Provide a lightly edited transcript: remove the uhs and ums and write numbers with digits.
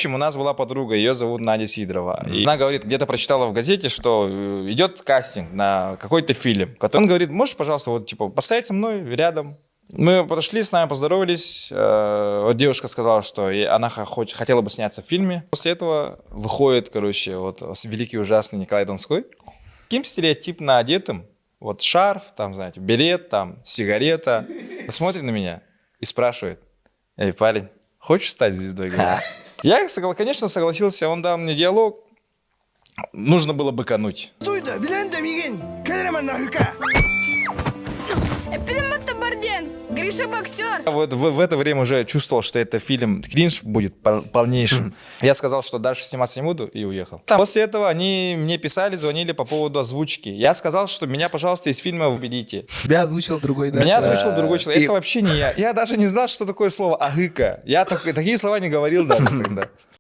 В общем, у нас была подруга, ее зовут Надя Сидорова. И она говорит, где-то прочитала в газете, что идет кастинг на какой-то фильм. Он говорит, можешь, пожалуйста, вот, типа, поставить со мной рядом? Мы подошли, с нами поздоровались. Вот девушка сказала, что она хотела бы сняться в фильме. После этого выходит, короче, вот великий ужасный Николай Донской. Таким стереотипно одетым. Вот шарф, там, знаете, берет, там, сигарета. Смотрит на меня и спрашивает, эй, парень, хочешь стать звездой? Я, конечно, согласился, он дал мне диалог. Нужно было быкануть. Гриша боксер. Вот в это время уже чувствовал, что это фильм кринж будет полнейшим. Я сказал, что дальше сниматься не буду, и уехал. После этого они мне писали, звонили по поводу озвучки. Я сказал, что меня, пожалуйста, из фильма уберите. Тебя озвучил другой, да? Меня озвучил другой человек. Это вообще не я. Я даже не знал, что такое слово «агыка». Я такие слова не говорил даже тогда.